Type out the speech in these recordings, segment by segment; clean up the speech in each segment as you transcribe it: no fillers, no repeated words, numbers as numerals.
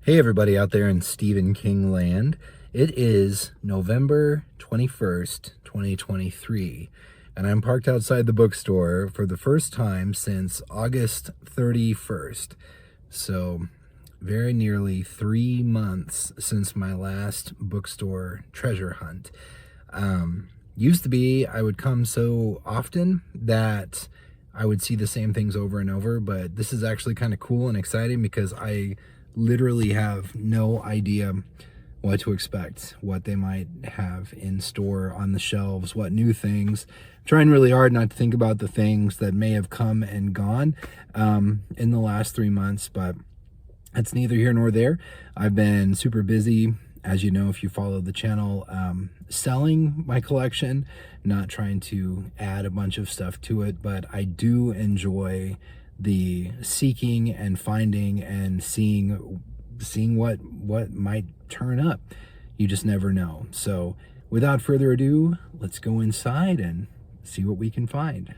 Hey everybody out there in Stephen King land. It is November 21st, 2023, and I'm parked outside the bookstore for the first time since August 31st. So very nearly 3 months since my last bookstore treasure hunt. Used to be I would come so often that I would see the same things over and over, but this is actually kind of cool and exciting because I literally have no idea what to expect, what they might have in store on the shelves, what new things. I'm trying really hard not to think about the things that may have come and gone in the last 3 months, but it's neither here nor there. I've been super busy, as you know, if you follow the channel, selling my collection, not trying to add a bunch of stuff to it, but I do enjoy the seeking and finding and seeing what might turn up. You just never know. So without further ado, let's go inside and see what we can find.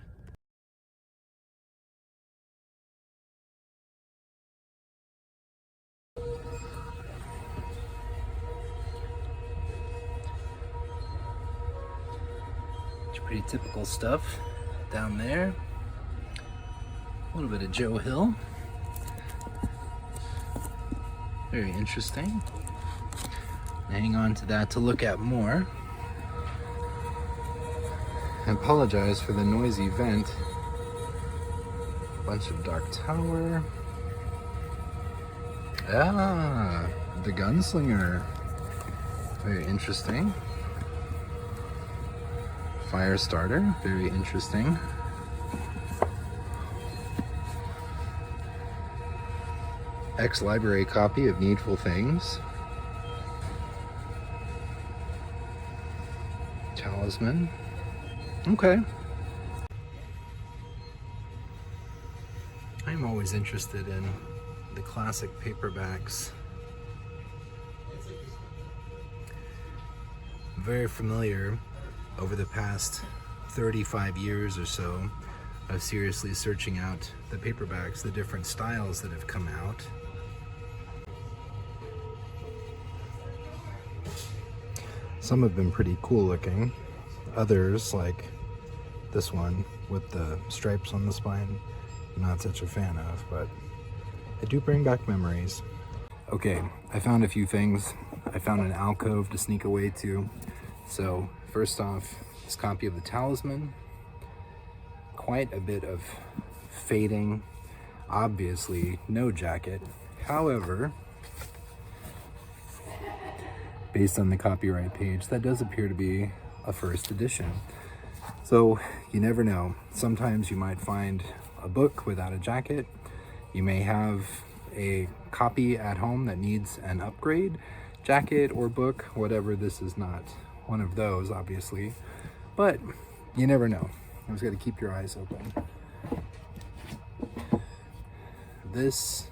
It's pretty typical stuff down there. A little bit of Joe Hill. Very interesting. Hang on to that to look at more. I apologize for the noisy vent. Bunch of Dark Tower. Ah, the Gunslinger. Very interesting. Firestarter. Very interesting. Ex-library copy of Needful Things. Talisman. Okay. I'm always interested in the classic paperbacks. Very familiar over the past 35 years or so of seriously searching out the paperbacks, the different styles that have come out. Some have been pretty cool looking. Others, like this one with the stripes on the spine, I'm not such a fan of, but they do bring back memories. Okay, I found a few things. I found an alcove to sneak away to. So first off, this copy of the Talisman. Quite a bit of fading. Obviously, no jacket. However, based on the copyright page, that does appear to be a first edition. So you never know. Sometimes you might find a book without a jacket. You may have a copy at home that needs an upgrade, jacket or book, whatever. This is not one of those, obviously, but you never know. You just got to keep your eyes open. This,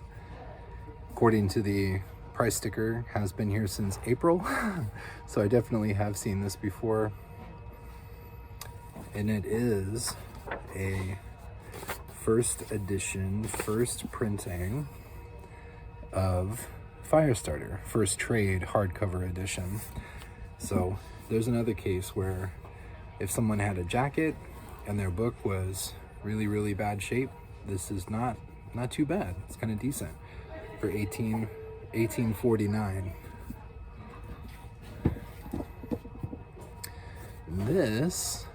according to the price sticker, has been here since April. So I definitely have seen this before. And it is a first edition, first printing of Firestarter, first trade hardcover edition. So there's another case where if someone had a jacket and their book was really bad shape, this is not too bad. It's kind of decent for 1849. This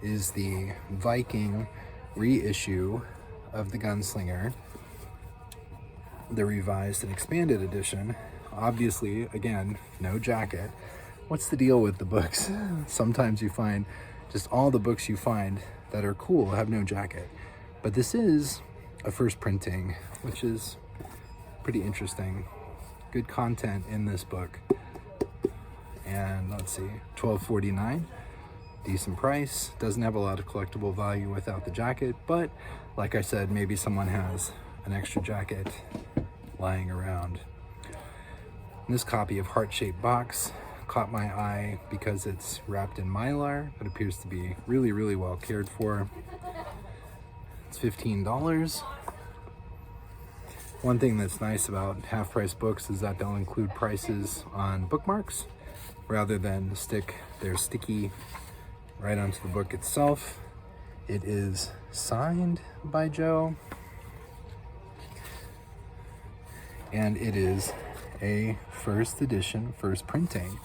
is the Viking reissue of the Gunslinger, the revised and expanded edition. Obviously, again, no jacket. What's the deal with the books? Sometimes you find just all the books you find that are cool have no jacket. But this is a first printing, which is pretty interesting. Good content in this book. And let's see, $12.49. Decent price. Doesn't have a lot of collectible value without the jacket, but like I said, maybe someone has an extra jacket lying around. This copy of Heart-Shaped Box caught my eye because it's wrapped in Mylar, but appears to be really well cared for. It's $15. One thing that's nice about half-price books is that they'll include prices on bookmarks rather than stick their sticky right onto the book itself. It is signed by Joe, and it is a first edition, first printing.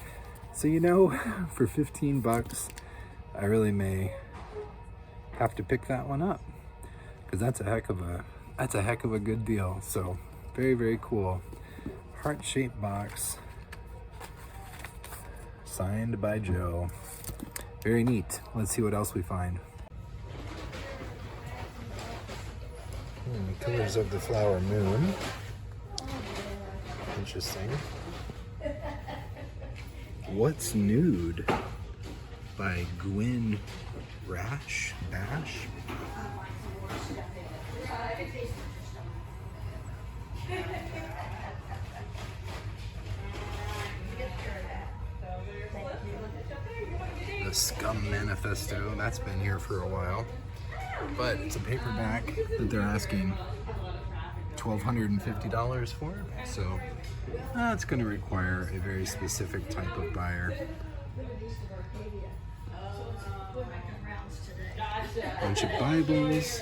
So, you know, for 15 bucks, I really may have to pick that one up, because that's a heck of a good deal. So very, very cool. Heart-shaped box, signed by Joe. Very neat. Let's see what else we find. Colors of the Flower Moon. Interesting. What's Nude by Gwyn Bash. The Scum Manifesto, that's been here for a while, but it's a paperback that they're asking $1,250 for, so that's going to require a very specific type of buyer. Bunch of Bibles,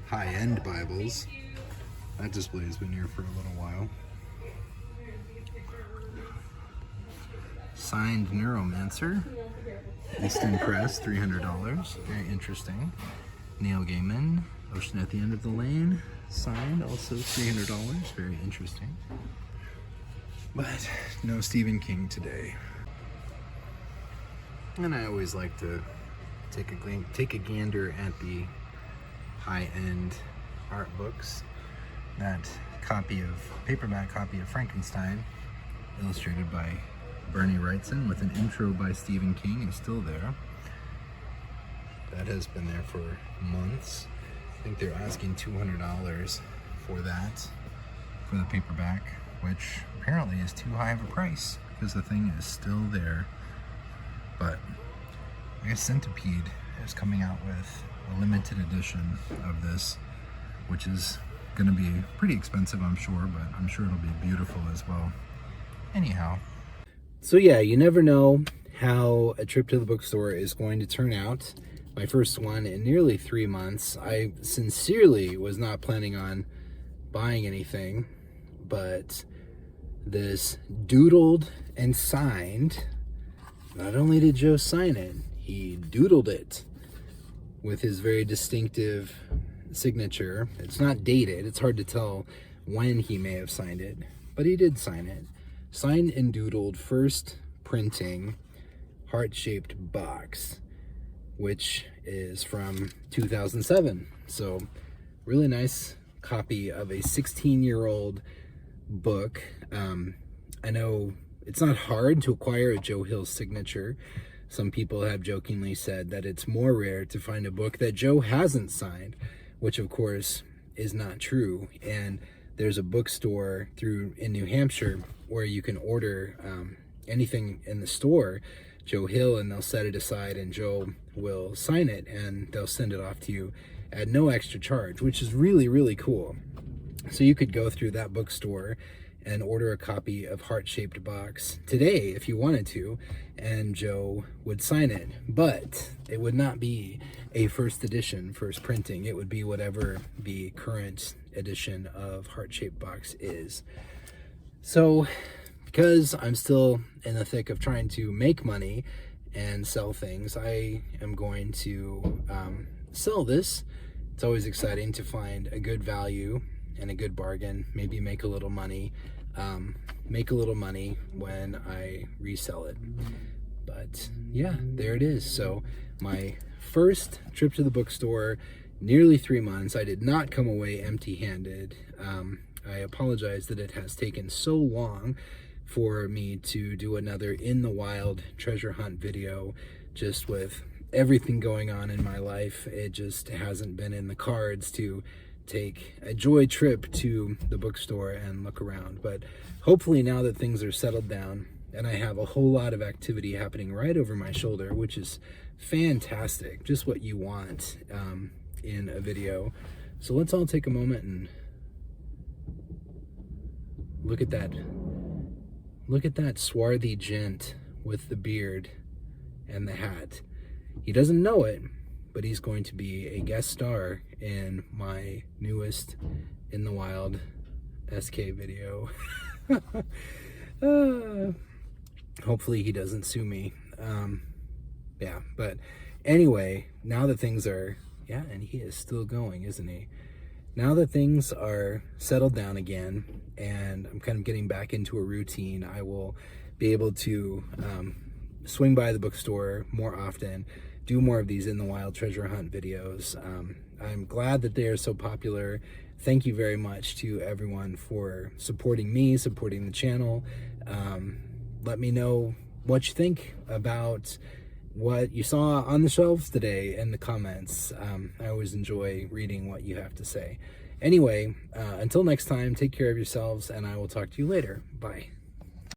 high-end Bibles. That display has been here for a little while. Signed Neuromancer, Easton Press, $300. Very interesting. Neil Gaiman, Ocean at the End of the Lane, signed, also $300. Very interesting. But no Stephen King today. And I always like to take a gander at the high-end art books. That paperback copy of Frankenstein, illustrated by Bernie Wrightson with an intro by Stephen King, is still there. That has been there for months. I think they're asking $200 for that, for the paperback, which apparently is too high of a price because the thing is still there. But I guess Centipede is coming out with a limited edition of this, which is going to be pretty expensive, I'm sure, but I'm sure it'll be beautiful as well. Anyhow. So yeah, you never know how a trip to the bookstore is going to turn out. My first one in nearly 3 months. I sincerely was not planning on buying anything, but this doodled and signed, not only did Joe sign it, he doodled it with his very distinctive signature. It's not dated. It's hard to tell when he may have signed it, but he did sign it. Signed and doodled first printing heart-shaped box, which is from 2007. So really nice copy of a 16-year-old book. I know it's not hard to acquire a Joe Hill signature. Some people have jokingly said that it's more rare to find a book that Joe hasn't signed, which of course is not true. And there's a bookstore in New Hampshire where you can order anything in the store, Joe Hill, and they'll set it aside and Joe will sign it and they'll send it off to you at no extra charge, which is really, really cool. So you could go through that bookstore and order a copy of Heart-Shaped Box today if you wanted to, and Joe would sign it. But it would not be a first edition, first printing. It would be whatever the current edition of Heart-Shaped Box is. So because I'm still in the thick of trying to make money and sell things, I am going to sell this. It's always exciting to find a good value and a good bargain, maybe make a little money when I resell it. But yeah, there it is. So my first trip to the bookstore, nearly 3 months. I did not come away empty-handed. I apologize that it has taken so long for me to do another in the wild treasure hunt video. Just with everything going on in my life, it just hasn't been in the cards to take a joy trip to the bookstore and look around. But hopefully now that things are settled down and I have a whole lot of activity happening right over my shoulder, which is fantastic, just what you want in a video. So let's all take a moment and Look at that. Look at that swarthy gent with the beard and the hat. He doesn't know it, but he's going to be a guest star in my newest In the Wild SK video. Hopefully he doesn't sue me. Yeah, but anyway, now that things are, yeah, and he is still going, isn't he? Now that things are settled down again and I'm kind of getting back into a routine, I will be able to swing by the bookstore more often, do more of these In the Wild treasure hunt videos. I'm glad that they are so popular. Thank you very much to everyone for supporting me, supporting the channel. Let me know what you think about what you saw on the shelves today in the comments. I always enjoy reading what you have to say. Anyway, until next time, take care of yourselves, and I will talk to you later. Bye.